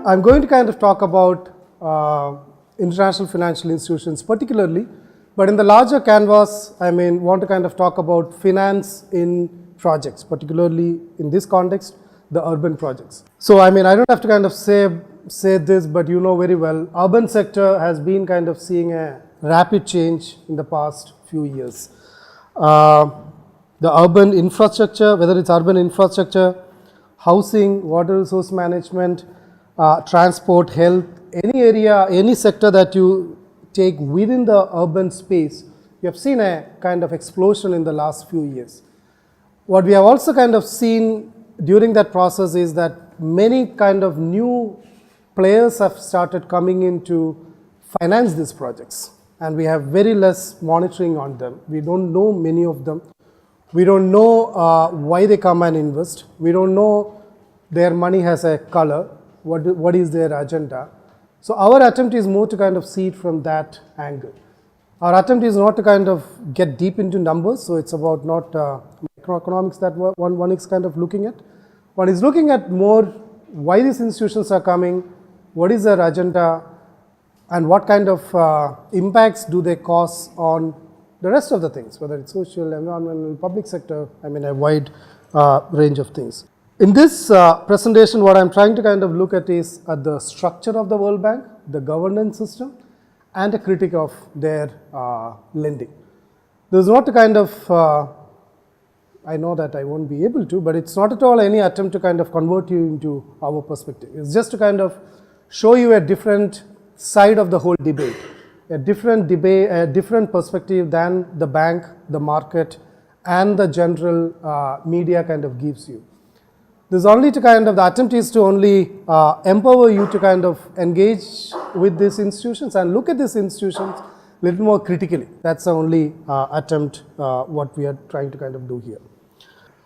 I'm going to kind of talk about international financial institutions particularly, but in the larger canvas, want to kind of talk about finance in projects, particularly in this context, the urban projects. So, I don't have to kind of say this, but you know very well, urban sector has been kind of seeing a rapid change in the past few years. The urban infrastructure, whether it's urban infrastructure, housing, water resource management, transport, health, any area, any sector that you take within the urban space, you have seen a kind of explosion in the last few years. What we have also kind of seen during that process is that many kind of new players have started coming in to finance these projects, and we have very less monitoring on them. We don't know many of them. We don't know why they come and invest. We don't know their money has a color. What is their agenda? So our attempt is more to kind of see it from that angle. Our attempt is not to kind of get deep into numbers, so it's about not macroeconomics that one is kind of looking at. One is looking at more why these institutions are coming, what is their agenda, and what kind of impacts do they cause on the rest of the things, whether it's social, environmental, public sector, a wide range of things. In this presentation, what I'm trying to kind of look at is at the structure of the World Bank, the governance system, and a critique of their lending. This is not to kind of, I know that I won't be able to, but it's not at all any attempt to kind of convert you into our perspective. It's just to kind of show you a different side of the whole debate, a different perspective than the bank, the market, and the general media kind of gives you. This is only to kind of, the attempt is to only empower you to kind of engage with these institutions and look at these institutions a little more critically. That's the only attempt what we are trying to kind of do here.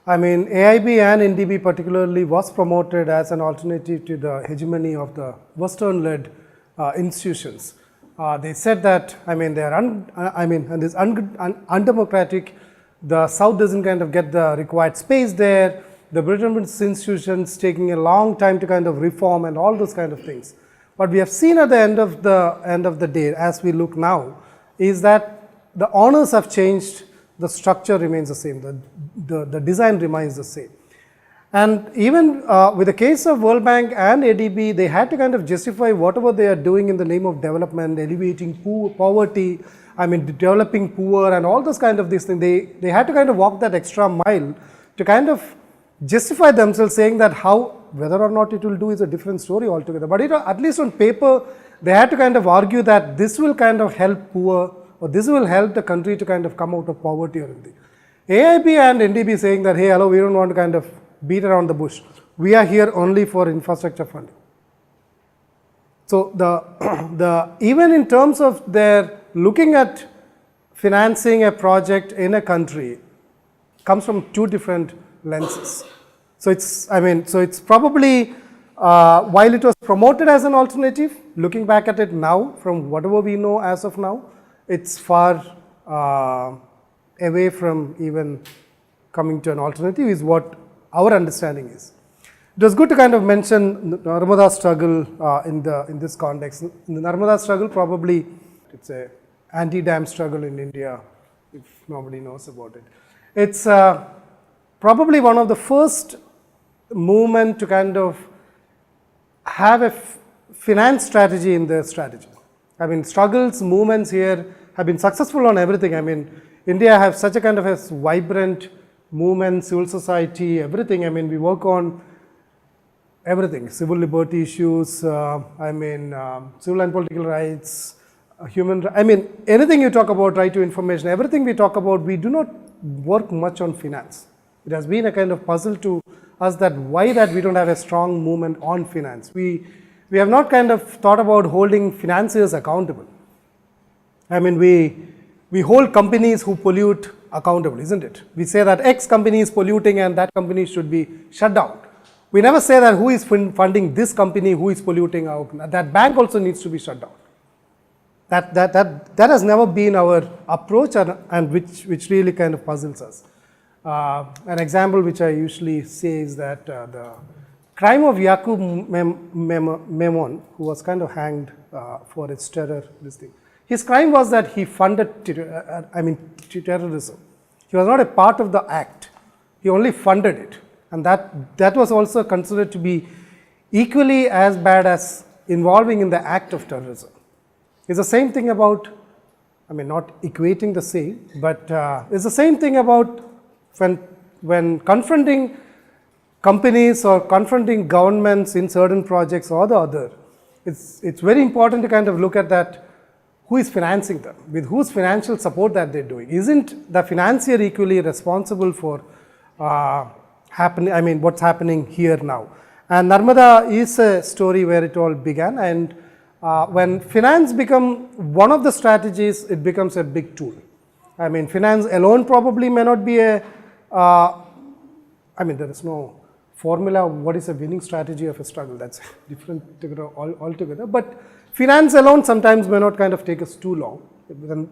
AIB and NDB particularly was promoted as an alternative to the hegemony of the Western-led institutions. They said that, they are and this undemocratic, the South doesn't kind of get the required space there, the Bretton Woods institutions taking a long time to kind of reform and all those kind of things. What we have seen at the end of the day, as we look now, is that the honors have changed, the structure remains the same, the design remains the same. And even with the case of World Bank and ADB, they had to kind of justify whatever they are doing in the name of development, alleviating poverty, developing poor and all those kind of these things. They had to kind of walk that extra mile to kind of justify themselves, saying that whether or not it will do is a different story altogether. But at least on paper, they had to kind of argue that this will kind of help poor, or this will help the country to kind of come out of poverty or anything. AIB and NDB saying that, hey, hello, we don't want to kind of beat around the bush. We are here only for infrastructure funding. So even in terms of their looking at financing a project in a country comes from two different lenses. So it's probably, while it was promoted as an alternative, looking back at it now, from whatever we know as of now, it's far away from even coming to an alternative, is what our understanding is. It was good to kind of mention the Narmada struggle in this context. In the Narmada struggle, probably it's a anti-dam struggle in India, if nobody knows about it. It's probably one of the first movement to kind of have a finance strategy in their strategy. Struggles, movements here have been successful on everything. India has such a kind of a vibrant movement, civil society, everything. We work on everything, civil liberty issues, civil and political rights, human, anything you talk about, right to information, everything we talk about, we do not work much on finance. It has been a kind of puzzle to us that why that we don't have a strong movement on finance. We have not kind of thought about holding financiers accountable. We hold companies who pollute accountable, isn't it? We say that X company is polluting and that company should be shut down. We never say that who is funding this company, who is polluting that bank also needs to be shut down. That has never been our approach, and which really kind of puzzles us. An example which I usually say is that crime of Yaqub Memon, who was kind of hanged for his terror, this thing. His crime was that he funded terrorism. He was not a part of the act. He only funded it. And that was also considered to be equally as bad as involving in the act of terrorism. It's the same thing about, not equating the same, but it's the same thing about when confronting companies or confronting governments in certain projects or the other. It's very important to kind of look at that. Who is financing them? With whose financial support that they're doing? Isn't the financier equally responsible for what's happening here now? And Narmada is a story where it all began, and when finance become one of the strategies, it becomes a big tool. Finance alone probably may not be a, there is no formula what is a winning strategy of a struggle. That's different altogether. But finance alone sometimes may not kind of take us too long.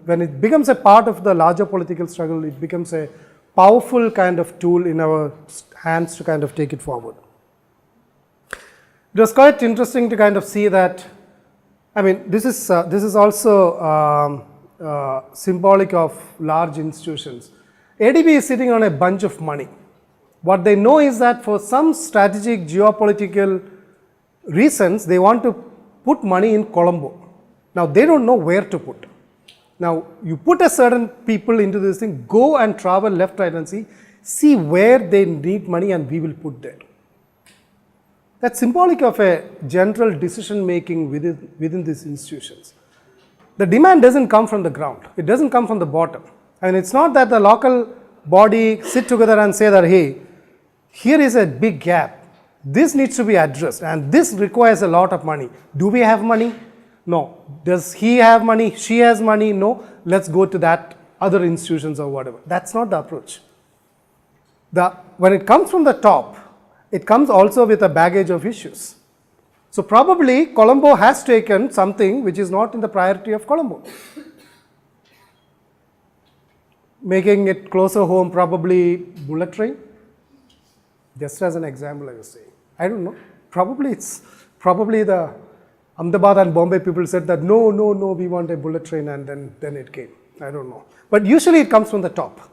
When it becomes a part of the larger political struggle, it becomes a powerful kind of tool in our hands to kind of take it forward. It was quite interesting to kind of see that, this is also symbolic of large institutions. ADB is sitting on a bunch of money. What they know is that for some strategic geopolitical reasons, they want to put money in Colombo. Now, they don't know where to put. Now, you put a certain people into this thing, go and travel left, right and see where they need money and we will put there. That's symbolic of a general decision making within these institutions. The demand doesn't come from the ground. It doesn't come from the bottom. It's not that the local body sit together and say that, hey, here is a big gap. This needs to be addressed and this requires a lot of money. Do we have money? No. Does he have money? She has money? No. Let's go to that other institutions or whatever. That's not the approach. When it comes from the top, it comes also with a baggage of issues. So probably Colombo has taken something which is not in the priority of Colombo. Making it closer home, probably bullet train. Just as an example, I was saying. I don't know. Probably the Ahmedabad and Bombay people said that no, we want a bullet train, and then it came. I don't know. But usually it comes from the top.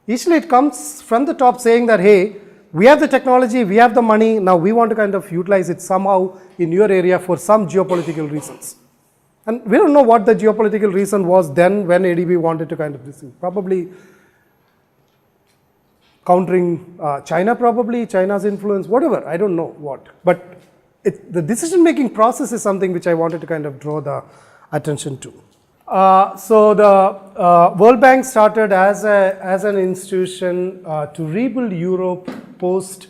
Usually it comes from the top saying that, hey, we have the technology, we have the money, now we want to kind of utilize it somehow in your area for some geopolitical reasons. And we don't know what the geopolitical reason was then when ADB wanted to kind of this thing. Probably countering China, probably China's influence, whatever, I don't know what. But the decision-making process is something which I wanted to kind of draw the attention to. So the World Bank started as an institution to rebuild Europe post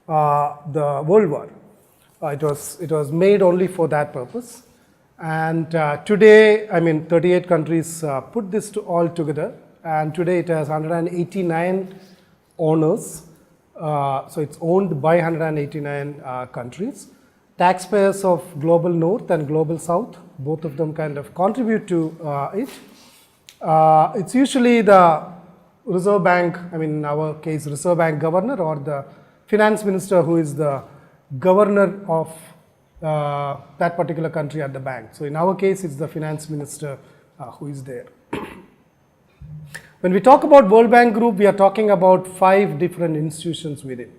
the World War. It was made only for that purpose. And today, 38 countries put this all together. And today it has 189 owners. So it's owned by 189 countries. Taxpayers of Global North and Global South, both of them kind of contribute to it. It's usually the Reserve Bank, in our case, Reserve Bank governor or the finance minister who is the governor of that particular country at the bank. So in our case, it's the finance minister who is there. When we talk about World Bank Group, we are talking about 5 different institutions within.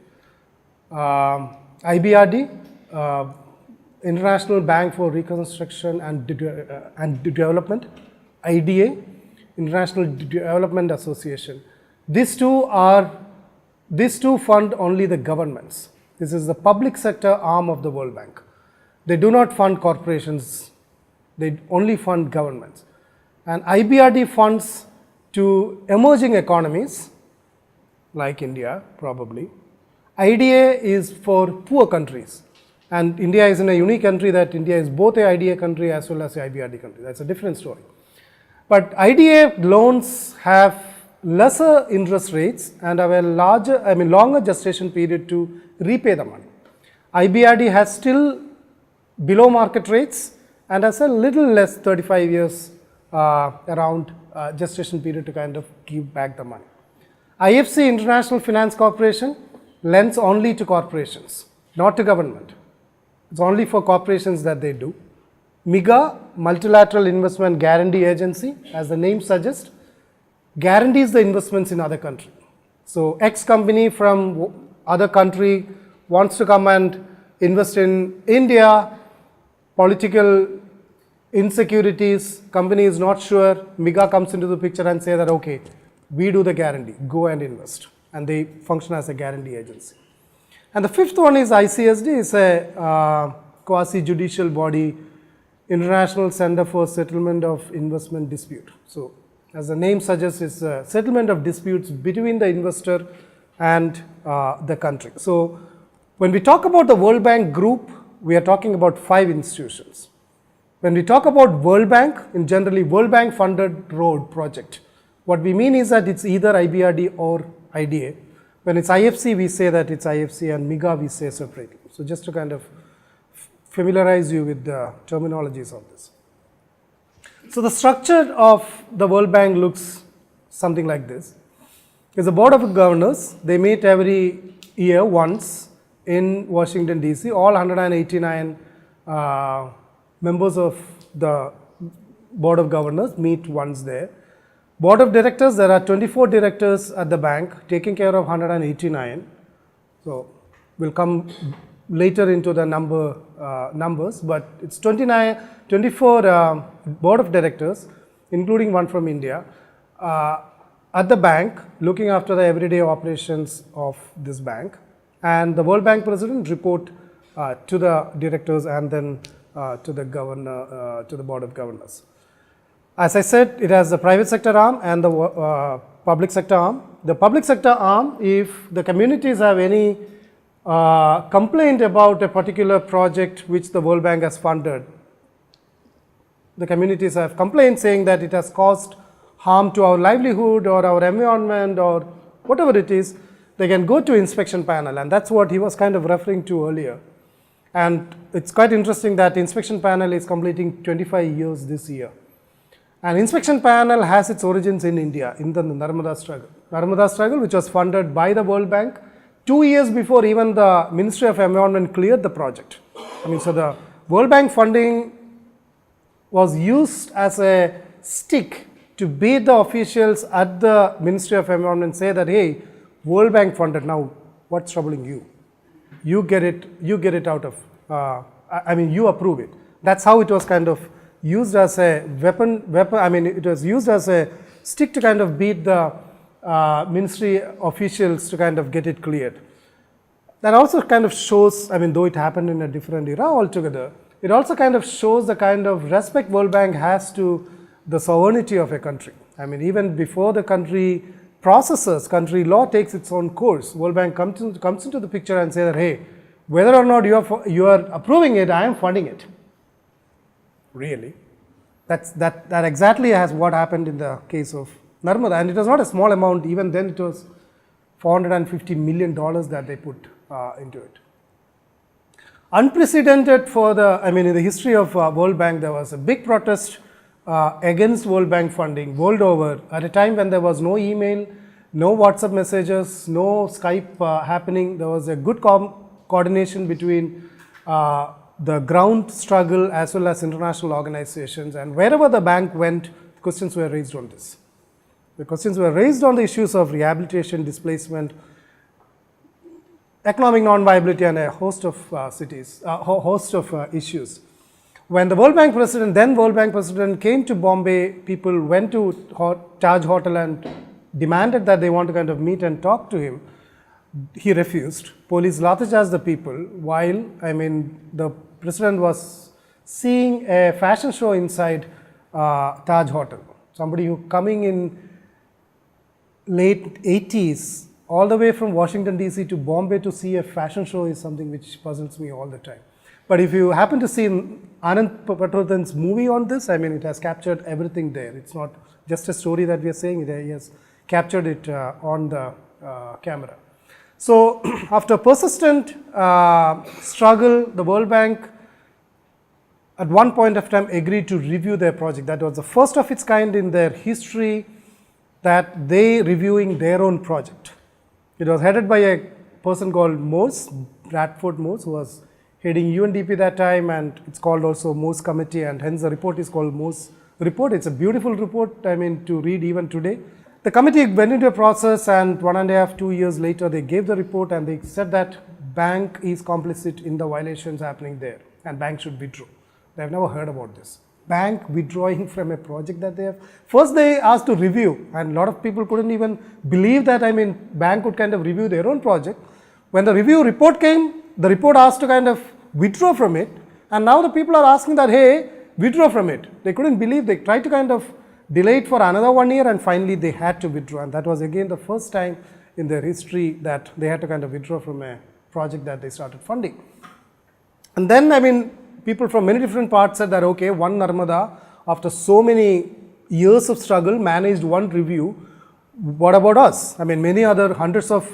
IBRD, International Bank for Reconstruction and Development, IDA, International Development Association. These two fund only the governments. This is the public sector arm of the World Bank. They do not fund corporations, they only fund governments. And IBRD funds to emerging economies, like India, probably. IDA is for poor countries. And India is in a unique country that India is both a IDA country as well as a IBRD country. That's a different story. But IDA loans have lesser interest rates and have a longer gestation period to repay the money. IBRD has still below market rates and has a little less 35 years around gestation period to kind of give back the money. IFC, International Finance Corporation, lends only to corporations. not to government. It's only for corporations that they do. MIGA, Multilateral Investment Guarantee Agency, as the name suggests, guarantees the investments in other country. So X company from other country wants to come and invest in India, political insecurities, company is not sure, MIGA comes into the picture and say that, okay, we do the guarantee, go and invest. And they function as a guarantee agency. And the fifth one is ICSD, is a quasi-judicial body, International Center for Settlement of Investment Dispute. So as the name suggests, it's a settlement of disputes between the investor and the country. So when we talk about the World Bank group, we are talking about 5 institutions. When we talk about World Bank, in generally World Bank funded road project, what we mean is that it's either IBRD or IDA. When it's IFC, we say that it's IFC, and MIGA we say separately. So just to kind of familiarize you with the terminologies of this. So the structure of the World Bank looks something like this. It's a board of governors. They meet every year once in Washington DC. All 189 members of the board of governors meet once there. Board of directors, there are 24 directors at the bank taking care of 189. So we'll come later into the numbers, but it's 24 board of directors, including one from India, at the bank, looking after the everyday operations of this bank. And the World Bank president report to the directors and then to the governor, to the board of governors. As I said, it has the private sector arm and the public sector arm. The public sector arm, if the communities have any complaint about a particular project which the World Bank has funded, the communities have complained saying that it has caused harm to our livelihood or our environment or whatever it is, they can go to inspection panel, and that's what he was kind of referring to earlier. And it's quite interesting that inspection panel is completing 25 years this year. And inspection panel has its origins in India, in the Narmada struggle. Narmada struggle, which was funded by the World Bank 2 years before even the Ministry of Environment cleared the project. I mean, so the World Bank funding was used as a stick to beat the officials at the Ministry of Environment and say that, hey, World Bank funded, now what's troubling you? You get it out of, I mean, you approve it. That's how it was kind of used as a weapon, I mean, it was used as a stick to kind of beat the ministry officials to kind of get it cleared. That also kind of shows, I mean, though it happened in a different era altogether, it also kind of shows the kind of respect World Bank has to the sovereignty of a country. I mean, even before the country processes, country law takes its own course, World Bank comes into the picture and say that, hey, whether or not you are approving it, I am funding it. Really? That exactly has what happened in the case of Narmada, and it was not a small amount. Even then it was $450 million that they put into it. Unprecedented for the, I mean, in the history of World Bank, there was a big protest against World Bank funding world over at a time when there was no email, no WhatsApp messages, no Skype happening. There was a good coordination between the ground struggle as well as international organizations, and wherever the bank went, questions were raised on this. The questions were raised on the issues of rehabilitation, displacement, economic non-viability, and a host of issues. When the World Bank president, then World Bank president, came to Bombay, people went to Taj Hotel and demanded that they want to kind of meet and talk to him. He refused. Police lathicharged the people while, I mean, the president was seeing a fashion show inside Taj Hotel. Somebody who coming in late 80s, all the way from Washington DC to Bombay to see a fashion show is something which puzzles me all the time. But if you happen to see Anand Patrodhan's movie on this, I mean, it has captured everything there. It's not just a story that we are saying, he has captured it on the camera. So after persistent struggle, the World Bank at one point of time agreed to review their project. That was the first of its kind in their history that they reviewing their own project. It was headed by a person called Morse, Bradford Morse, who was heading UNDP that time, and it's called also Morse Committee, and hence the report is called Morse Report. It's a beautiful report, to read even today. The committee went into a process, and 1.5 to 2 years later, they gave the report, and they said that bank is complicit in the violations happening there, and bank should withdraw. They have never heard about this. Bank withdrawing from a project that they have. First, they asked to review, and a lot of people couldn't even believe that, bank could kind of review their own project. When the review report came, the report asked to kind of withdraw from it, and now the people are asking that, hey, withdraw from it. They couldn't believe. They tried to kind of delay it for another 1 year, and finally they had to withdraw, and that was again the first time in their history that they had to kind of withdraw from a project that they started funding. And then, people from many different parts said that, okay, one Narmada, after so many years of struggle, managed one review. What about us? Many other hundreds of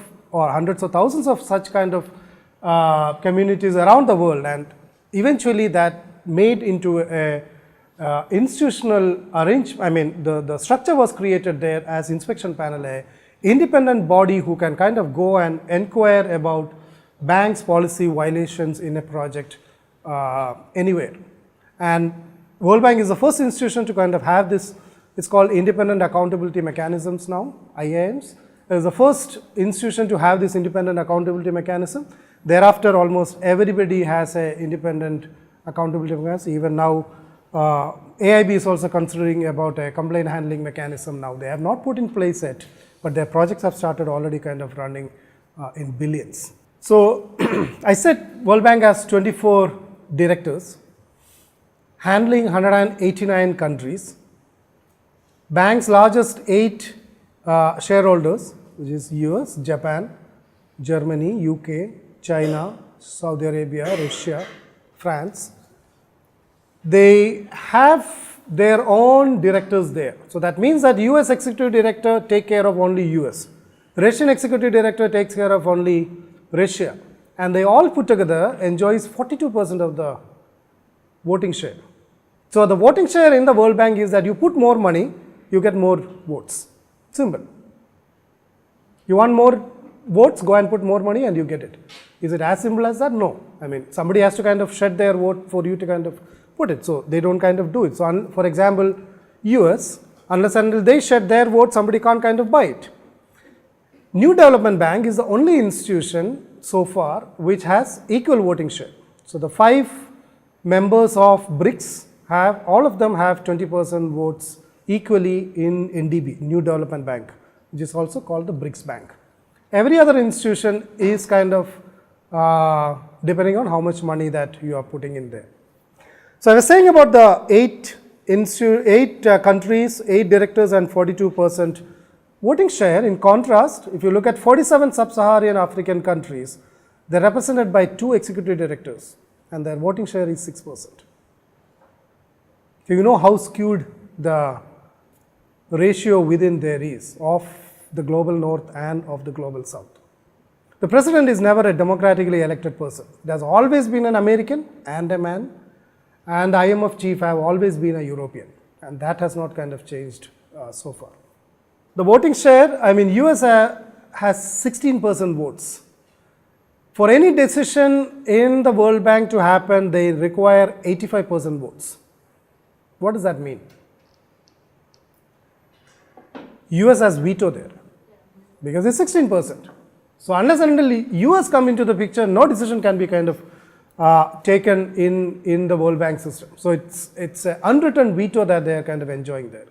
thousands of such kind of communities around the world, and eventually that made into a institutional arrangement. The structure was created there as inspection panel, a independent body who can kind of go and inquire about banks' policy violations in a project anywhere. And World Bank is the first institution to kind of have this. It's called Independent Accountability Mechanisms now, IAMs. It is the first institution to have this independent accountability mechanism. Thereafter, almost everybody has an independent accountability mechanism. Even now, AIB is also considering about a complaint handling mechanism now. They have not put in place yet, but their projects have started already kind of running in billions. So, I said World Bank has 24 directors handling 189 countries. Bank's largest 8 shareholders, which is US, Japan, Germany, UK, China, Saudi Arabia, Russia, France. They have their own directors there. So that means that US executive director take care of only US. Russian executive director takes care of only Russia. And they all put together enjoys 42% of the voting share. So the voting share in the World Bank is that you put more money, you get more votes. Simple. You want more votes, go and put more money and you get it. Is it as simple as that? No. Somebody has to kind of shed their vote for you to kind of put it. So they don't kind of do it. So for example, US, unless until they shed their vote, somebody can't kind of buy it. New Development Bank is the only institution so far which has equal voting share. So the 5 members of BRICS have, all of them have 20% votes equally in NDB, New Development Bank, which is also called the BRICS Bank. Every other institution is kind of depending on how much money that you are putting in there. So I was saying about the 8 countries, 8 directors and 42% voting share. In contrast, if you look at 47 sub-Saharan African countries, they're represented by 2 executive directors and their voting share is 6%. So you know how skewed the ratio within there is of the global north and of the global south. The president is never a democratically elected person. It has always been an American and a man, and IMF chief have always been a European, and that has not kind of changed so far. The voting share, US has 16% votes. For any decision in the World Bank to happen, they require 85% votes. What does that mean? US has veto there because it's 16%. So unless and until US come into the picture, no decision can be kind of taken in the World Bank system. So it's an unwritten veto that they are kind of enjoying there.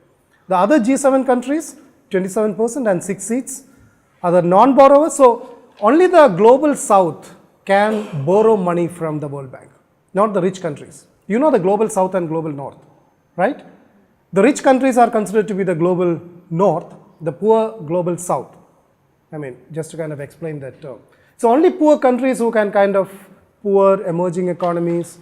The other G7 countries, 27% and 6 seats are the non-borrowers. So only the global south can borrow money from the World Bank, not the rich countries. You know the global south and global north, right? The rich countries are considered to be the global north, the poor global south. Just to kind of explain that term. So only poor countries who can kind of, poor emerging economies,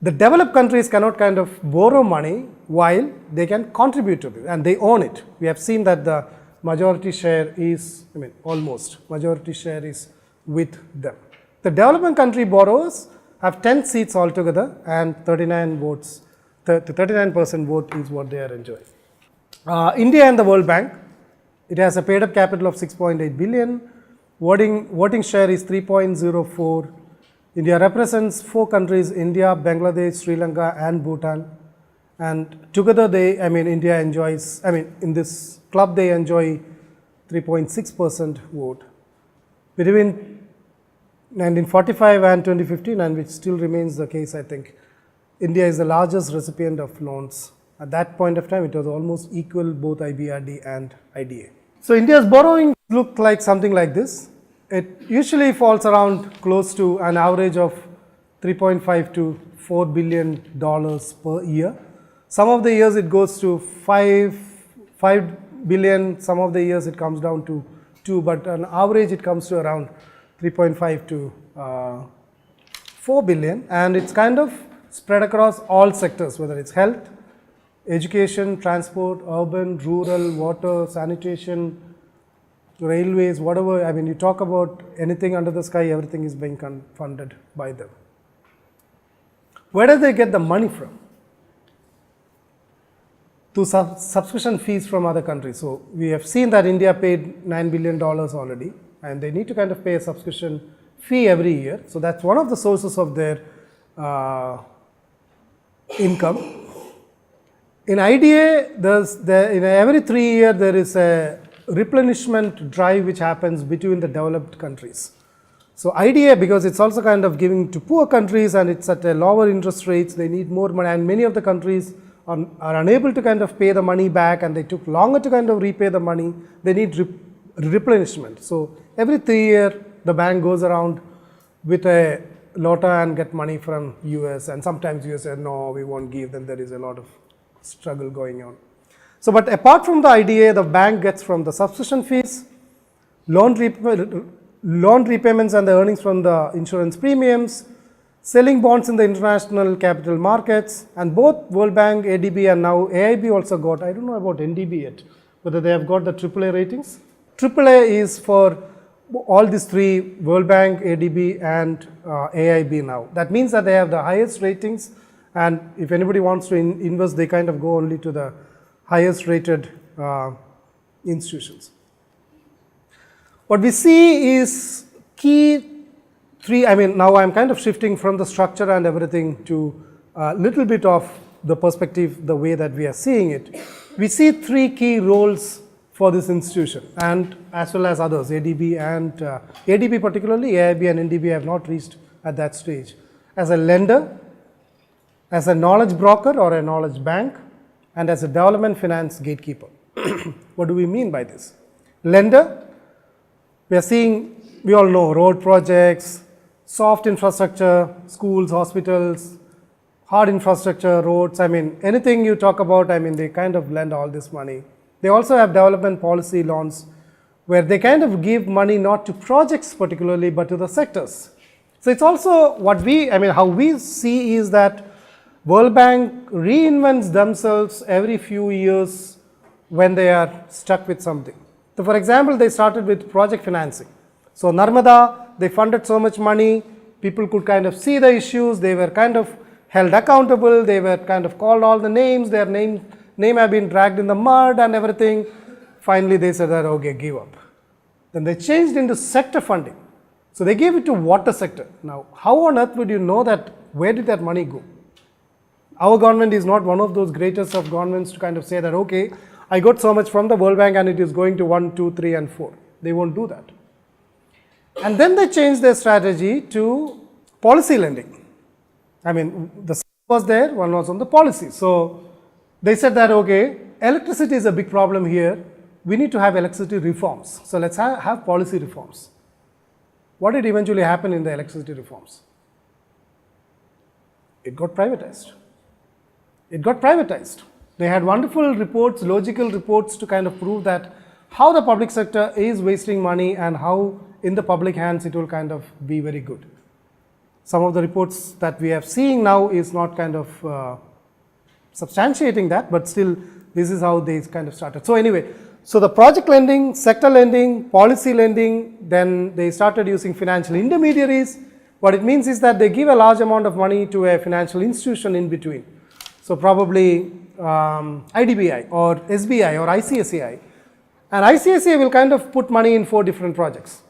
the developed countries cannot kind of borrow money while they can contribute to it and they own it. We have seen that the majority share is, almost majority share is with them. The developing country borrowers have 10 seats altogether and 39 votes, 39% vote is what they are enjoying. India and the World Bank, it has a paid up capital of 6.8 billion. Voting share is 3.04. India represents 4 countries, India, Bangladesh, Sri Lanka and Bhutan. And together India enjoys, in this club they enjoy 3.6% vote. Between 1945 and 2015, and which still remains the case, I think, India is the largest recipient of loans. At that point of time, it was almost equal, both IBRD and IDA. So India's borrowing looked like something like this. It usually falls around close to an average of 3.5 to $4 billion per year. Some of the years it goes to 5 billion, some of the years it comes down to 2, but on average it comes to around 3.5 to 4 billion, and it's kind of spread across all sectors, whether it's health, education, transport, urban, rural, water, sanitation, railways, whatever. You talk about anything under the sky, everything is being funded by them. Where do they get the money from? To subscription fees from other countries. So we have seen that India paid $9 billion already, and they need to kind of pay a subscription fee every year. So that's one of the sources of their income. In IDA, in every 3 years there is a replenishment drive which happens between the developed countries. So IDA, because it's also kind of giving to poor countries and it's at a lower interest rates, they need more money, and many of the countries are unable to kind of pay the money back, and they took longer to kind of repay the money. They need replenishment. So every 3 years, the bank goes around with a lota and get money from US, and sometimes US said, no, we won't give, then there is a lot of struggle going on. So, but apart from the IDA, the bank gets from the subscription fees, loan repayments and the earnings from the insurance premiums, selling bonds in the international capital markets, and both World Bank, ADB and now AIB also got, I don't know about NDB yet, whether they have got the AAA ratings. AAA is for all these 3, World Bank, ADB and AIB now. That means that they have the highest ratings, and if anybody wants to invest, they kind of go only to the highest rated institutions. What we see is key 3, now I'm kind of shifting from the structure and everything to a little bit of the perspective, the way that we are seeing it. We see 3 key roles for this institution, and as well as others, ADB and ADB particularly, AIB and NDB have not reached at that stage. As a lender, as a knowledge broker or a knowledge bank, and as a development finance gatekeeper. What do we mean by this? Lender, we are seeing, we all know road projects, soft infrastructure, schools, hospitals, hard infrastructure, roads, anything you talk about, they kind of lend all this money. They also have development policy loans where they kind of give money not to projects particularly, but to the sectors. So it's also what how we see is that World Bank reinvents themselves every few years when they are stuck with something. So for example, they started with project financing. So Narmada, they funded so much money, people could kind of see the issues, they were kind of held accountable, they were kind of called all the names, their name have been dragged in the mud and everything. Finally, they said that, okay, give up. Then they changed into sector funding. So they gave it to water sector. Now, how on earth would you know that, where did that money go? Our government is not one of those greatest of governments to kind of say that, okay, I got so much from the World Bank and it is going to 1, 2, 3 and 4. They won't do that. And then they changed their strategy to policy lending. The sector was there, one was on the policy. So they said that, okay, electricity is a big problem here. We need to have electricity reforms. So let's have policy reforms. What did eventually happen in the electricity reforms? It got privatized. It got privatized. They had wonderful reports, logical reports to kind of prove that how the public sector is wasting money and how in the public hands it will kind of be very good. Some of the reports that we have seen now is not kind of substantiating that, but still this is how they kind of started. So anyway, so the project lending, sector lending, policy lending, then they started using financial intermediaries. What it means is that they give a large amount of money to a financial institution in between. So probably IDBI or SBI or ICSCI. And ICSCI will kind of put money in 4 different projects.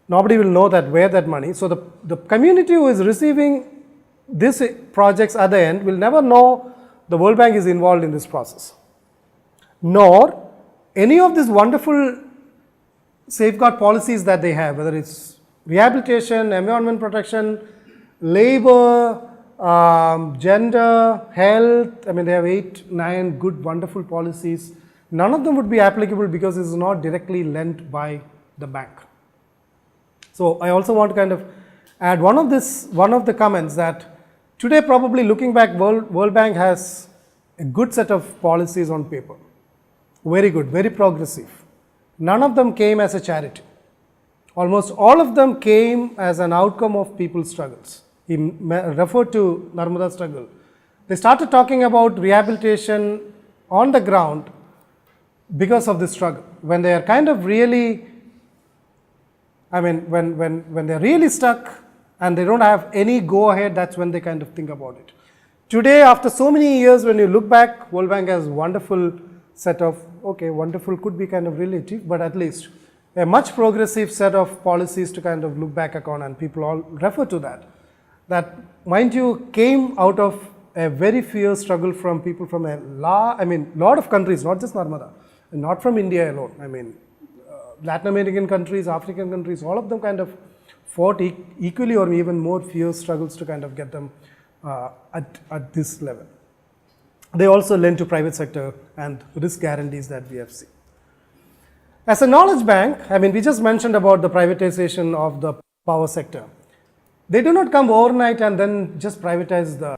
Nobody will know that where that money. So the community who is receiving these projects at the end will never know the World Bank is involved in this process, nor any of these wonderful safeguard policies that they have, whether it's rehabilitation, environment protection, labor, gender, health. I mean, they have 8, 9 good, wonderful policies. None of them would be applicable because it is not directly lent by the bank. So I also want to kind of add one of the comments that today, probably looking back, World Bank has a good set of policies on paper. Very good, very progressive. None of them came as a charity. Almost all of them came as an outcome of people's struggles. He referred to Narmada struggle. They started talking about rehabilitation on the ground because of this struggle. When they are kind of really, I mean, when they're really stuck and they don't have any go ahead, that's when they kind of think about it. Today, after so many years, when you look back, World Bank has wonderful set of, okay, wonderful could be kind of relative, but at least a much progressive set of policies to kind of look back upon, and people all refer to that. That, mind you, came out of a very fierce struggle from people from a lot of countries, not just Narmada, and not from India alone. I mean, Latin American countries, African countries, all of them kind of fought equally or even more fierce struggles to kind of get them at this level. They also lend to private sector and risk guarantees that we have seen. As a knowledge bank, I mean, we just mentioned about the privatization of the power sector. They do not come overnight and then just privatize the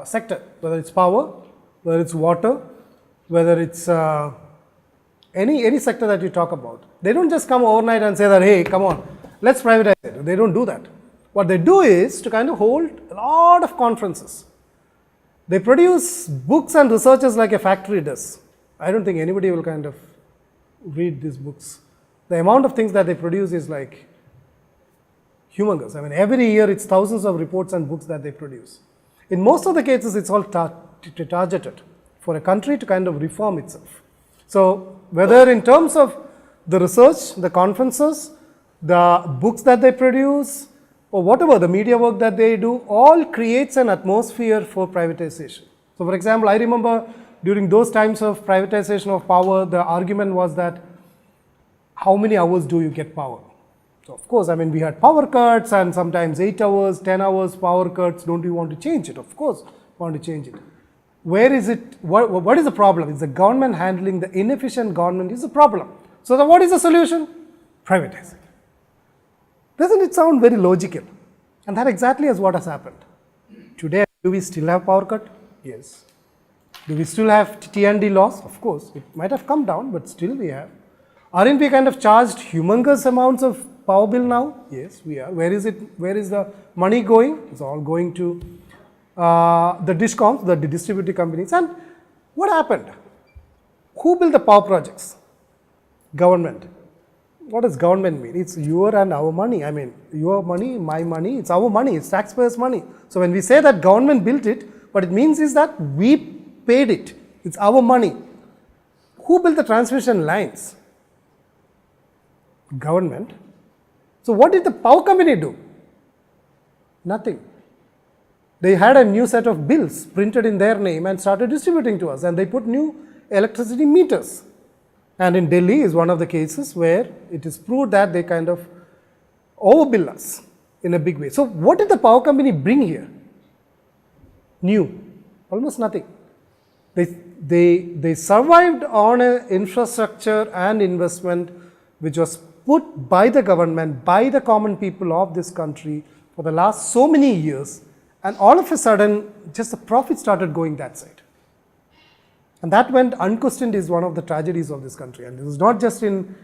sector, whether it's power, whether it's water, whether it's any sector that you talk about. They don't just come overnight and say that, hey, come on, let's privatize it. They don't do that. What they do is to kind of hold a lot of conferences. They produce books and researches like a factory does. I don't think anybody will kind of read these books. The amount of things that they produce is like humongous. I mean, every year it's thousands of reports and books that they produce. In most of the cases, it's all targeted for a country to kind of reform itself. So whether in terms of the research, the conferences, the books that they produce, or whatever, the media work that they do, all creates an atmosphere for privatization. So for example, I remember during those times of privatization of power, the argument was that how many hours do you get power? So of course, I mean, we had power cuts and sometimes 8 hours, 10 hours power cuts. Don't you want to change it? Of course, want to change it. Where is it? What is the problem? Is the government handling the inefficient government is the problem. So then what is the solution? Privatize it. Doesn't it sound very logical? And that exactly is what has happened. Today, do we still have power cut? Yes. Do we still have T&D loss? Of course, it might have come down, but still we have. Aren't we kind of charged humongous amounts of power bill now? Yes, we are. Where is it? Where is the money going? It's all going to the discoms, the distributed companies. And what happened? Who built the power projects? Government. What does government mean? It's your and our money. I mean, your money, my money, it's our money, it's taxpayers' money. So when we say that government built it, what it means is that we paid it. It's our money. Who built the transmission lines? Government. So what did the power company do? Nothing. They had a new set of bills printed in their name and started distributing to us, and they put new electricity meters. And in Delhi is one of the cases where it is proved that they kind of overbill us in a big way. So what did the power company bring here? New. Almost nothing. They survived on an infrastructure and investment which was put by the government, by the common people of this country for the last so many years, and all of a sudden just the profit started going that side. And that went unquestioned is one of the tragedies of this country. And this is not just in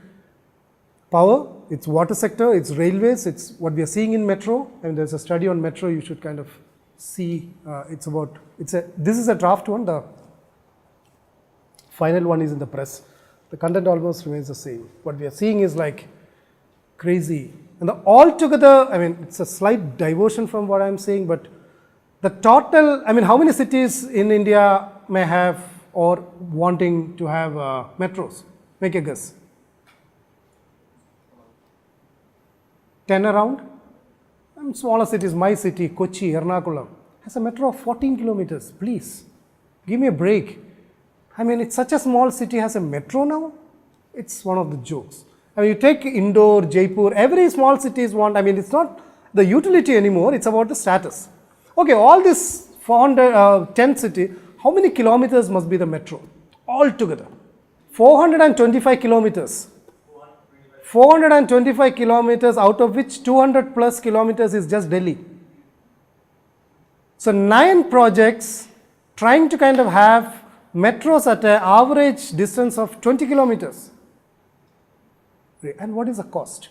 power, it's water sector, it's railways, it's what we are seeing in metro. And there's a study on metro you should kind of see. This is a draft one, the final one is in the press. The content almost remains the same. What we are seeing is like crazy. And altogether, I mean, it's a slight diversion from what I'm saying, but the total, I mean, how many cities in India may have or wanting to have metros? Make a guess. 10 around. And smaller cities, my city, Kochi, Ernakulam, has a metro of 14 kilometers. Please, give me a break. I mean, it's such a small city has a metro now. It's one of the jokes. I mean, you take Indore, Jaipur, every small cities want, I mean, it's not the utility anymore, it's about the status. Okay, all this 410 city, how many kilometers must be the metro altogether? 425 kilometers. 425 kilometers, out of which 200 plus kilometers is just Delhi. So 9 projects trying to kind of have metros at an average distance of 20 kilometers. And what is the cost?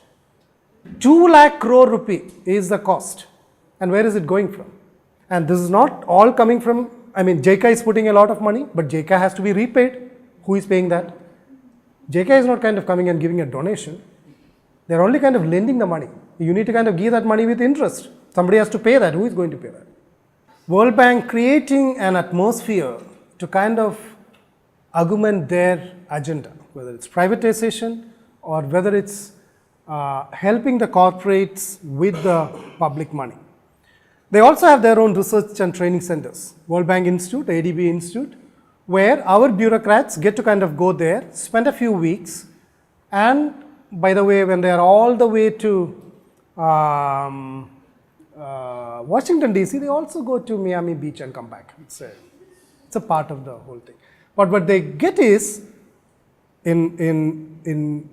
2 lakh crore rupee is the cost. And where is it going from? And this is not all coming from, I mean, JK is putting a lot of money, but JK has to be repaid. Who is paying that? JK is not kind of coming and giving a donation. They're only kind of lending the money. You need to kind of give that money with interest. Somebody has to pay that. Who is going to pay that? World Bank creating an atmosphere to kind of augment their agenda, whether it's privatization or whether it's helping the corporates with the public money. They also have their own research and training centers, World Bank Institute, ADB Institute, where our bureaucrats get to kind of go there, spend a few weeks, and by the way, when they are all the way to Washington DC, they also go to Miami Beach and come back. It's a part of the whole thing. But what they get is, in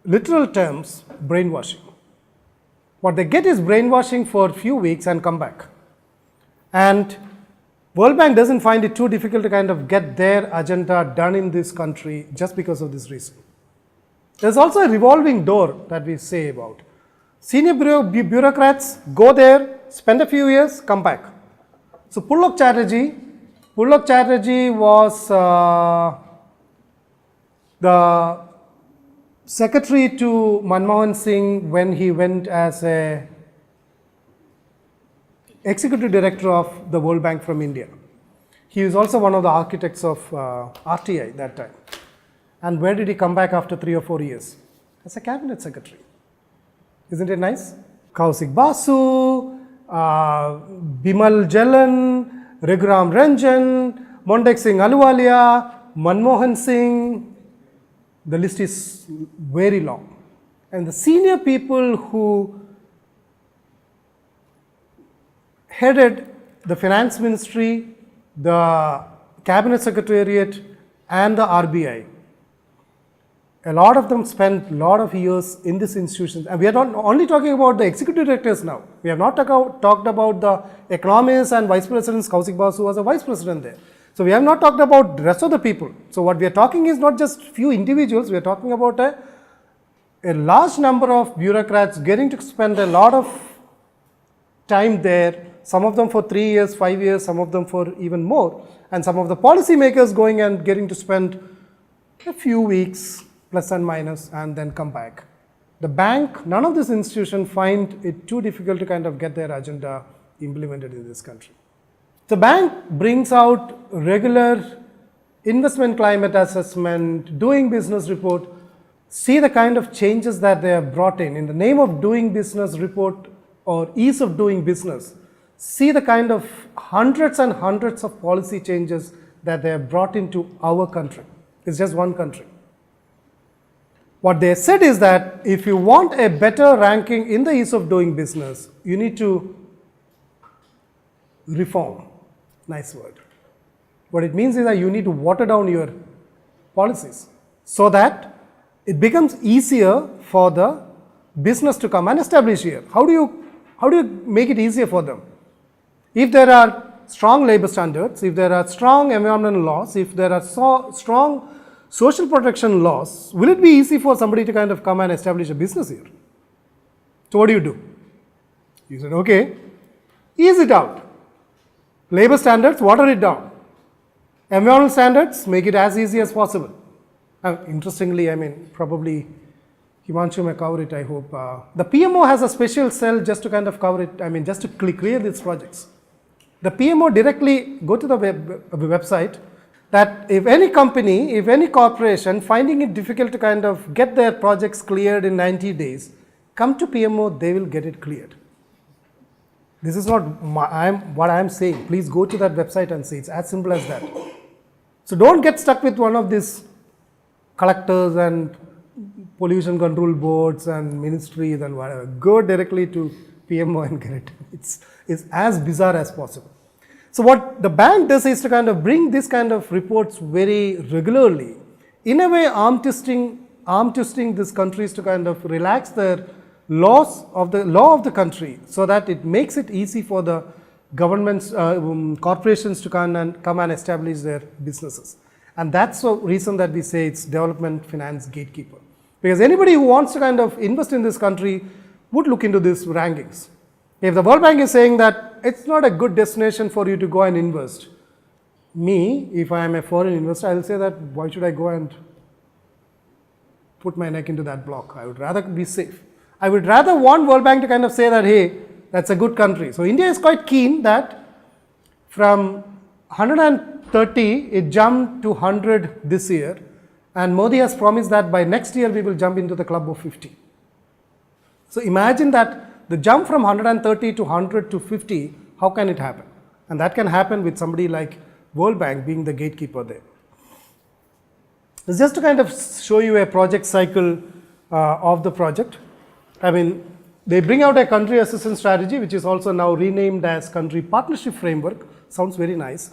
literal terms, brainwashing. What they get is brainwashing for a few weeks and come back. And World Bank doesn't find it too difficult to kind of get their agenda done in this country just because of this reason. There's also a revolving door that we say about. Senior bureaucrats go there, spend a few years, come back. So Pullok Chatterjee was the secretary to Manmohan Singh when he went as a executive director of the World Bank from India. He was also one of the architects of RTI that time. And where did he come back after 3 or 4 years? As a cabinet secretary. Isn't it nice? Kaushik Basu, Bimal Jalan, Raghuram Ranjan, Montek Singh Ahluwalia, Manmohan Singh. The list is very long. And the senior people who headed the finance ministry, the cabinet secretariat, and the RBI, a lot of them spent a lot of years in this institution. And we are not only talking about the executive directors now. We have not talked about the economists and vice presidents. Kaushik Basu was a vice president there. So we have not talked about the rest of the people. So what we are talking is not just few individuals. We are talking about a large number of bureaucrats getting to spend a lot of time there. Some of them for 3 years, 5 years, some of them for even more. And some of the policy makers going and getting to spend a few weeks, plus and minus, and then come back. The bank, none of this institution find it too difficult to kind of get their agenda implemented in this country. The bank brings out regular investment climate assessment, doing business report, see the kind of changes that they have brought in the name of doing business report or ease of doing business. See the kind of hundreds and hundreds of policy changes that they have brought into our country. It's just one country. What they said is that if you want a better ranking in the ease of doing business, you need to reform. Nice word. What it means is that you need to water down your policies so that it becomes easier for the business to come and establish here. How do you make it easier for them? If there are strong labor standards, if there are strong environmental laws, if there are strong social protection laws, will it be easy for somebody to kind of come and establish a business here? So what do? You said, okay, ease it out. Labor standards, water it down. Environmental standards, make it as easy as possible. Interestingly, I mean, probably Himanshu may cover it, I hope. The PMO has a special cell just to kind of cover it, I mean, just to clear these projects. The PMO directly go to the website that if any company, if any corporation finding it difficult to kind of get their projects cleared in 90 days, come to PMO, they will get it cleared. This is not what I am saying. Please go to that website and see. It's as simple as that. So don't get stuck with one of these collectors and pollution control boards and ministries and whatever. Go directly to PMO and get it. It's as bizarre as possible. So what the bank does is to kind of bring this kind of reports very regularly. In a way, arm twisting these countries to kind of relax their laws of the law of the country, so that it makes it easy for the governments, corporations to come and establish their businesses. And that's the reason that we say it's development finance gatekeeper. Because anybody who wants to kind of invest in this country would look into these rankings. If the World Bank is saying that it's not a good destination for you to go and invest, me, if I am a foreign investor, I will say that why should I go and put my neck into that block? I would rather be safe. I would rather want World Bank to kind of say that, hey, that's a good country. So India is quite keen that from 130, it jumped to 100 this year. And Modi has promised that by next year, we will jump into the club of 50. So imagine that the jump from 130 to 100 to 50, how can it happen? And that can happen with somebody like World Bank being the gatekeeper there. It's just to kind of show you a project cycle of the project. I mean, they bring out a country assistance strategy, which is also now renamed as country partnership framework. Sounds very nice.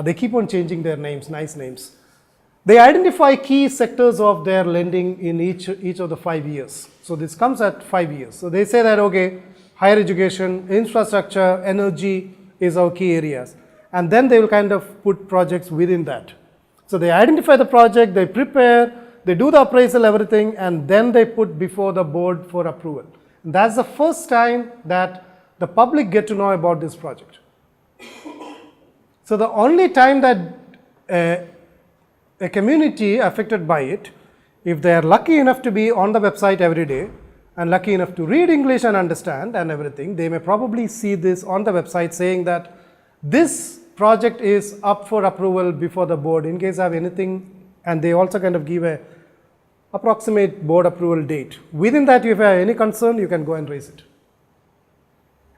They keep on changing their names, nice names. They identify key sectors of their lending in each of the 5 years. So this comes at 5 years. So they say that, okay, higher education, infrastructure, energy is our key areas. And then they will kind of put projects within that. So they identify the project, they prepare, they do the appraisal, everything, and then they put before the board for approval. And that's the first time that the public get to know about this project. So the only time that a community affected by it, if they are lucky enough to be on the website every day and lucky enough to read English and understand and everything, they may probably see this on the website saying that this project is up for approval before the board in case I have anything, and they also kind of give a approximate board approval date. Within that, if you have any concern, you can go and raise it.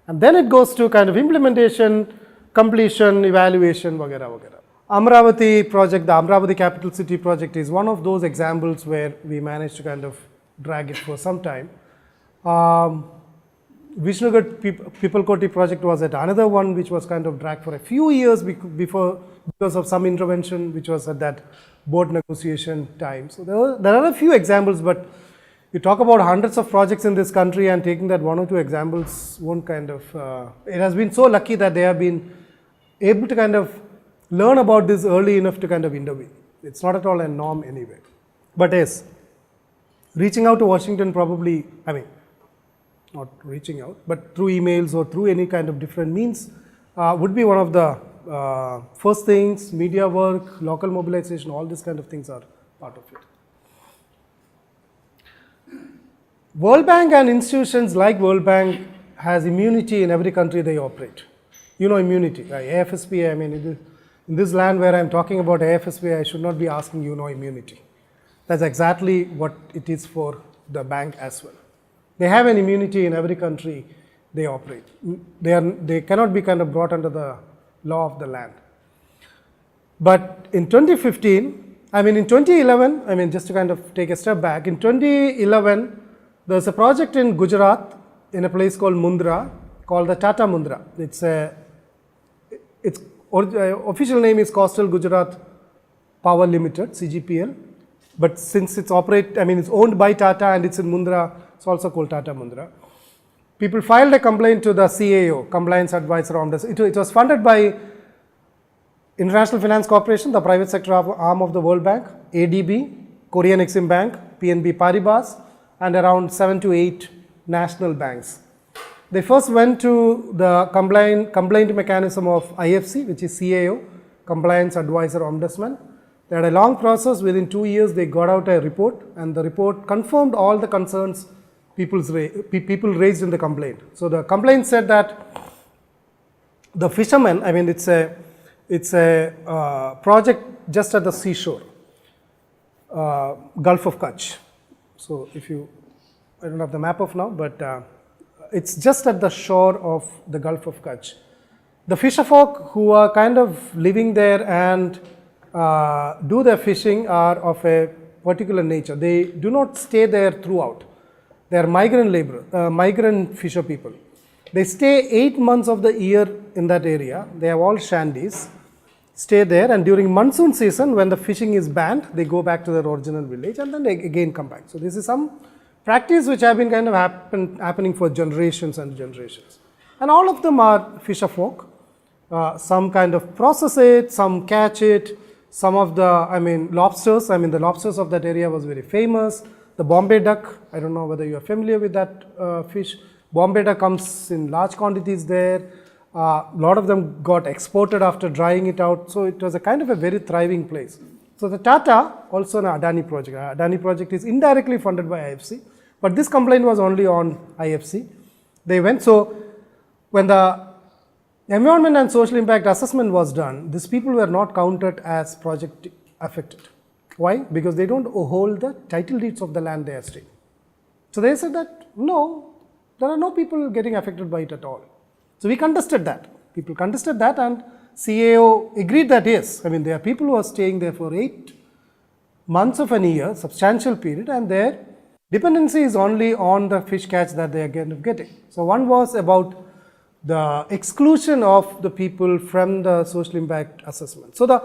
And then it goes to kind of implementation, completion, evaluation, vagara, vagara. Amravati project, the Amravati Capital City project is one of those examples where we managed to kind of drag it for some time. Vishnugad Pipalkoti project was at another one which was kind of dragged for a few years because of some intervention which was at that board negotiation time. So there are a few examples, but you talk about hundreds of projects in this country and taking that one or two examples won't kind of, it has been so lucky that they have been able to kind of learn about this early enough to kind of intervene. It's not at all a norm anyway. But yes, reaching out to Washington probably, I mean, not reaching out, but through emails or through any kind of different means would be one of the first things. Media work, local mobilization, all these kind of things are part of it. World Bank and institutions like World Bank has immunity in every country they operate. You know immunity, AFSP, I mean, in this land where I am talking about AFSP, I should not be asking you know immunity. That's exactly what it is for the bank as well. They have an immunity in every country they operate. They cannot be kind of brought under the law of the land. But in 2015, I mean in 2011, I mean just to kind of take a step back, in 2011, there's a project in Gujarat in a place called Mundra, called the Tata Mundra. Its official name is Coastal Gujarat Power Limited, CGPL. But since it's owned by Tata and it's in Mundra, it's also called Tata Mundra. People filed a complaint to the CAO, Compliance Advisor on this. It was funded by International Finance Corporation, the private sector arm of the World Bank, ADB, Korean Exim Bank, PNB Paribas, and around 7 to 8 national banks. They first went to the complaint mechanism of IFC, which is CAO, Compliance Advisor Ombudsman. They had a long process. Within 2 years, they got out a report, and the report confirmed all the concerns people raised in the complaint. So the complaint said that the fishermen, I mean, it's a project just at the seashore, Gulf of Kutch. So if you I don't have the map of now, but it's just at the shore of the Gulf of Kutch. The fisherfolk who are kind of living there and do their fishing are of a particular nature. They do not stay there throughout. They are migrant fisher people. They stay 8 months of the year in that area. They have all shanties, stay there, and during monsoon season, when the fishing is banned, they go back to their original village and then they again come back. So this is some practice which have been kind of happening for generations and generations. And all of them are fisher folk. Some kind of process it, some catch it, some of the, lobsters, the lobsters of that area was very famous. The Bombay duck, I don't know whether you are familiar with that fish. Bombay duck comes in large quantities there. A lot of them got exported after drying it out. So it was a kind of a very thriving place. So the Tata, also an Adani project. Adani project is indirectly funded by IFC, but this complaint was only on IFC. They went, so when the environment and social impact assessment was done, these people were not counted as project affected. Why? Because they don't hold the title deeds of the land they are staying. So they said that no, there are no people getting affected by it at all. So we contested that. People contested that, and CAO agreed that yes, there are people who are staying there for 8 months of a year, substantial period, and their dependency is only on the fish catch that they are getting. So one was about the exclusion of the people from the social impact assessment. So the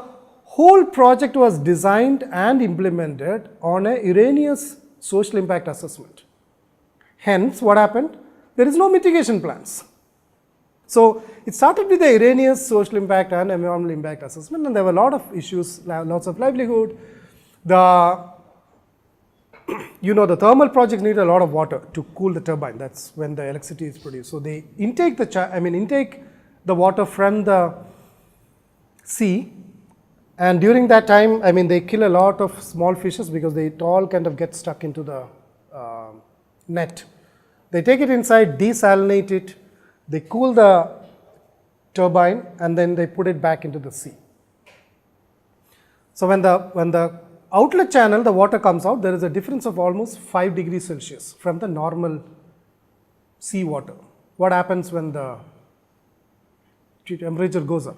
whole project was designed and implemented on a erroneous social impact assessment. Hence, what happened? There is no mitigation plans. So it started with the erroneous social impact and environmental impact assessment, and there were a lot of issues, lots of livelihood. The thermal projects need a lot of water to cool the turbine. That's when the electricity is produced. So they intake the water from the sea, and during that time, they kill a lot of small fishes because they all kind of get stuck into the net. They take it inside, desalinate it, they cool the turbine, and then they put it back into the sea. So when the outlet channel, the water comes out, there is a difference of almost 5 degrees Celsius from the normal sea water. What happens when the temperature goes up?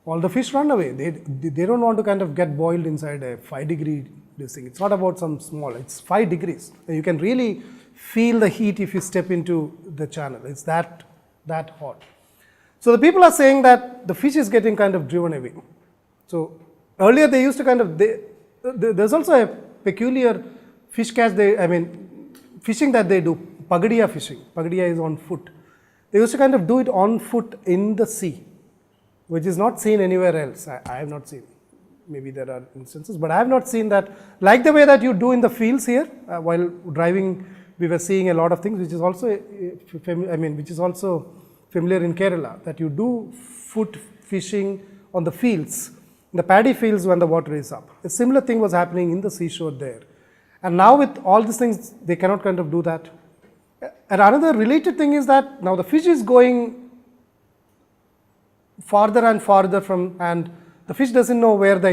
All the fish run away. They don't want to kind of get boiled inside a 5 degree this thing. It's not about some small, it's 5 degrees. You can really feel the heat if you step into the channel. It's that hot. So the people are saying that the fish is getting kind of driven away. So earlier they used to there's also a peculiar fish catch, fishing that they do, pagadiya fishing. Pagadiya is on foot. They used to kind of do it on foot in the sea, which is not seen anywhere else. I have not seen. Maybe there are instances, but I have not seen that. Like the way that you do in the fields here, while driving, we were seeing a lot of things, which is also, familiar in Kerala, that you do foot fishing on the fields, the paddy fields when the water is up. A similar thing was happening in the seashore there. And now with all these things, they cannot kind of do that. And another related thing is that now the fish is going farther and farther from, and the fish doesn't know where the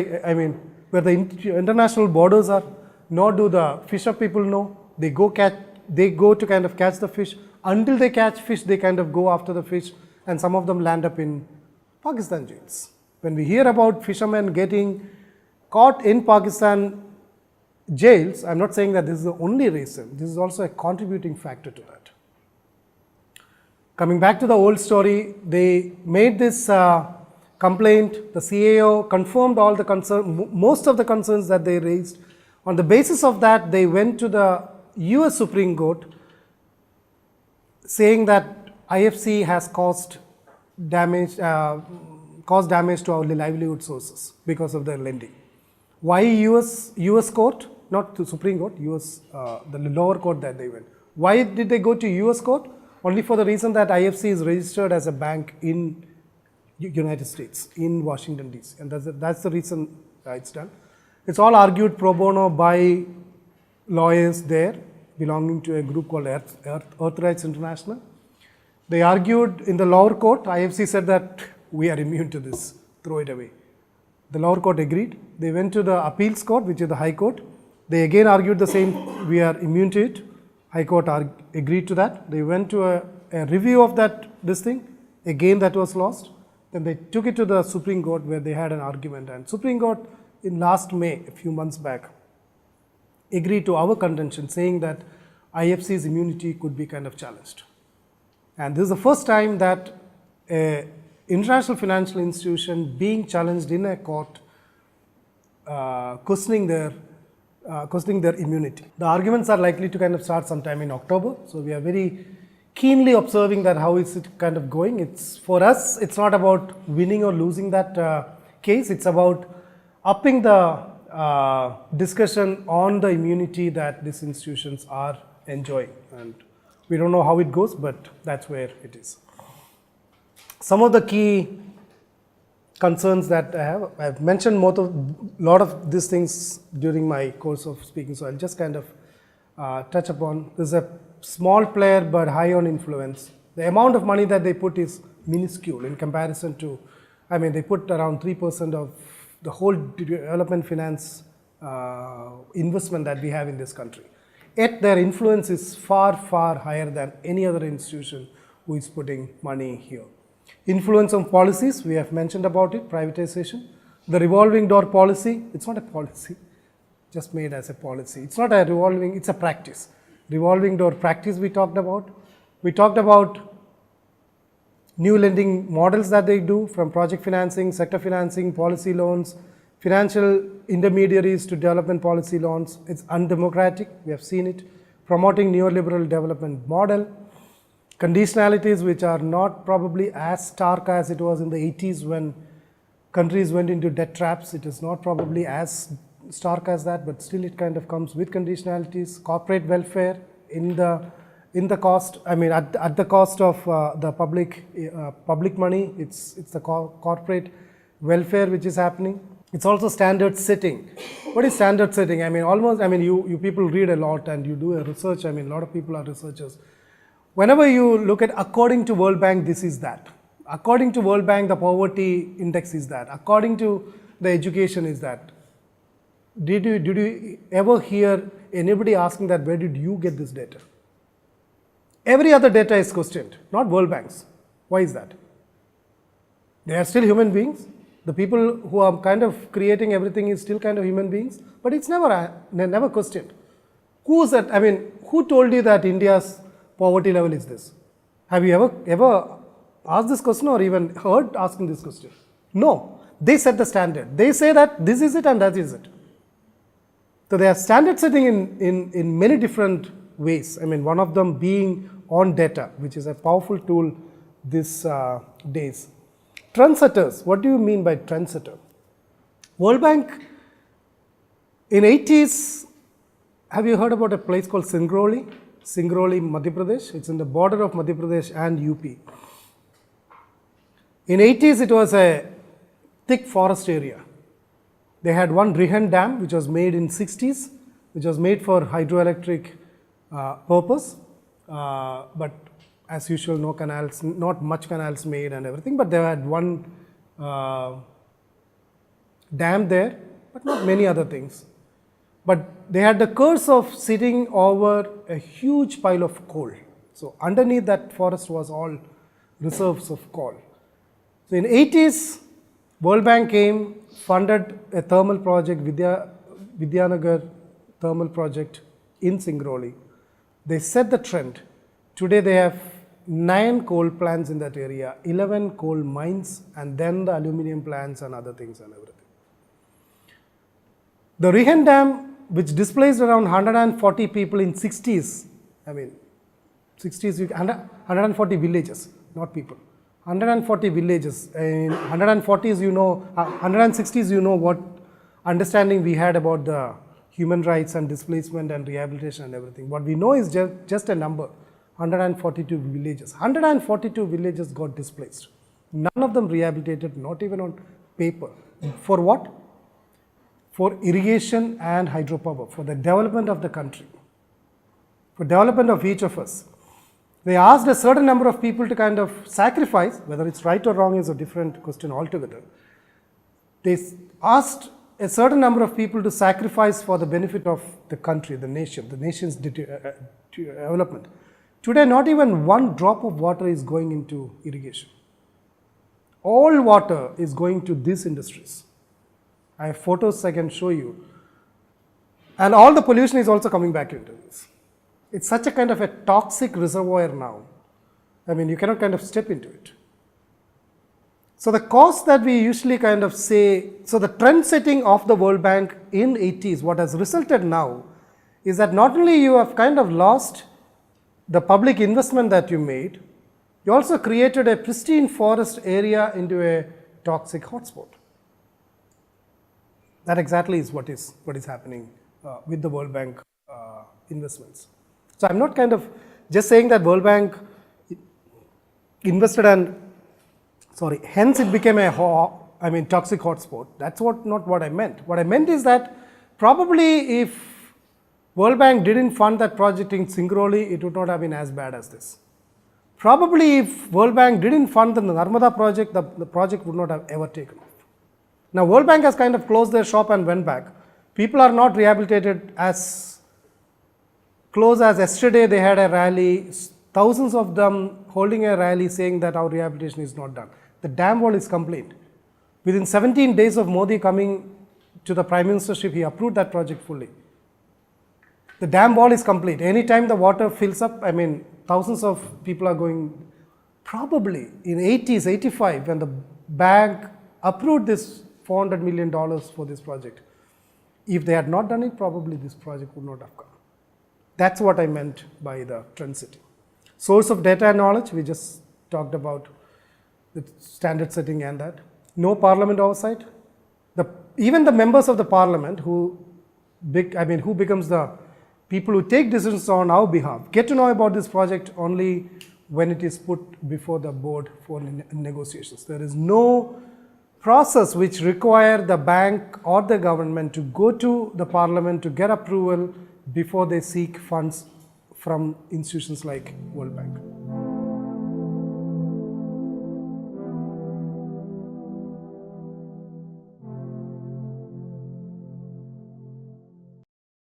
international borders are, nor do the fisher people know. They go to kind of catch the fish. Until they catch fish, they kind of go after the fish, and some of them land up in Pakistan jails. When we hear about fishermen getting caught in Pakistan jails, I'm not saying that this is the only reason. This is also a contributing factor to that. Coming back to the old story, they made this complaint. The CAO confirmed all the most of the concerns that they raised. On the basis of that, they went to the US Supreme Court saying that IFC has caused damage to our livelihood sources because of their lending. Why US court? Not to Supreme Court, the lower court that they went. Why did they go to US court? Only for the reason that IFC is registered as a bank in United States, in Washington DC, and that's the reason it's done. It's all argued pro bono by lawyers there belonging to a group called Earth Rights International. They argued in the lower court. IFC said that we are immune to this, throw it away. The lower court agreed. They went to the appeals court, which is the high court. They again argued the same, we are immune to it. High Court agreed to that. They went to a review of this thing. Again, that was lost. Then they took it to the Supreme Court where they had an argument. And Supreme Court in last May, a few months back, agreed to our contention saying that IFC's immunity could be kind of challenged. And this is the first time that an international financial institution being challenged in a court, questioning their immunity. The arguments are likely to kind of start sometime in October. So we are very keenly observing that how is it kind of going. It's for us, it's not about winning or losing that case. It's about upping the discussion on the immunity that these institutions are enjoying. And we don't know how it goes, but that's where it is. Some of the key concerns that I have, I've mentioned a lot of these things during my course of speaking, so I'll just kind of touch upon. There's a small player but high on influence. The amount of money that they put is minuscule in comparison to, they put around 3% of the whole development finance investment that we have in this country. Yet their influence is far, far higher than any other institution who is putting money here. Influence on policies, we have mentioned about it, privatization. The revolving door policy, it's not a policy, just made as a policy. It's not a revolving, it's a practice. Revolving door practice we talked about. We talked about new lending models that they do, from project financing, sector financing, policy loans, financial intermediaries to development policy loans. It's undemocratic, we have seen it. Promoting neoliberal development model. Conditionalities which are not probably as stark as it was in the 80s when countries went into debt traps. It is not probably as stark as that, but still it kind of comes with conditionalities. Corporate welfare in the cost, at the cost of the public money. It's the corporate welfare which is happening. It's also standard setting. What is standard setting? You people read a lot and you do a research. A lot of people are researchers. Whenever you look at according to World Bank, this is that. According to World Bank, the poverty index is that. According to the education is that. Did you ever hear anybody asking that, where did you get this data? Every other data is questioned, not World Bank's. Why is that? They are still human beings. The people who are kind of creating everything is still kind of human beings, but it's never questioned. Who told you that India's poverty level is this? Have you ever asked this question or even heard asking this question? No. They set the standard. They say that this is it and that is it. So they are standard setting in many different ways. One of them being on data, which is a powerful tool these days. Trendsetters. What do you mean by trendsetter? World Bank in 80s, have you heard about a place called Singrauli? Singrauli, Madhya Pradesh. It's in the border of Madhya Pradesh and UP. In 80s, it was a thick forest area. They had one Rihan Dam, which was made in 60s, which was made for hydroelectric purpose. But as usual, no canals, not much canals made and everything. But they had one dam there, but not many other things. But they had the curse of sitting over a huge pile of coal. So underneath that forest was all reserves of coal. So in 80s, World Bank came, funded a thermal project, Vidyanagar thermal project in Singrauli. They set the trend. Today they have 9 coal plants in that area, 11 coal mines, and then the aluminum plants and other things and everything. The Rihan Dam, which displaced around 140 people in 60s, 140 villages, not people. 140 villages. In 140s, 160s, what understanding we had about the human rights and displacement and rehabilitation and everything. What we know is just a number, 142 villages. 142 villages got displaced. None of them rehabilitated, not even on paper. For what? For irrigation and hydropower, for the development of the country, for development of each of us. They asked a certain number of people to kind of sacrifice, whether it's right or wrong is a different question altogether. They asked a certain number of people to sacrifice for the benefit of the country, the nation's development. Today, not even one drop of water is going into irrigation. All water is going to these industries. I have photos I can show you. And all the pollution is also coming back into this. It's such a kind of a toxic reservoir now. I mean, you cannot kind of step into it. So the cost that we usually kind of say, so the trend setting of the World Bank in 80s, what has resulted now is that not only you have kind of lost the public investment that you made, you also created a pristine forest area into a toxic hotspot. That exactly is what is happening with the World Bank investments. So I'm not kind of just saying that World Bank invested and hence it became a toxic hotspot. That's not what I meant. What I meant is that probably if World Bank didn't fund that project in Singrauli, it would not have been as bad as this. Probably if World Bank didn't fund the Narmada project, the project would not have ever taken off. Now World Bank has kind of closed their shop and went back. People are not rehabilitated as close as yesterday. They had a rally, thousands of them holding a rally saying that our rehabilitation is not done. The dam wall is complete. Within 17 days of Modi coming to the Prime Ministership, he approved that project fully. The dam wall is complete. Anytime the water fills up, I mean, thousands of people are going. Probably in 80s, 85, when the bank approved this $400 million for this project, if they had not done it, probably this project would not have come. That's what I meant by the trend setting. Source of data and knowledge, we just talked about the standard setting and that. No parliament oversight. Even the members of the parliament who becomes the people who take decisions on our behalf get to know about this project only when it is put before the board for negotiations. There is no process which require the bank or the government to go to the parliament to get approval before they seek funds from institutions like World Bank.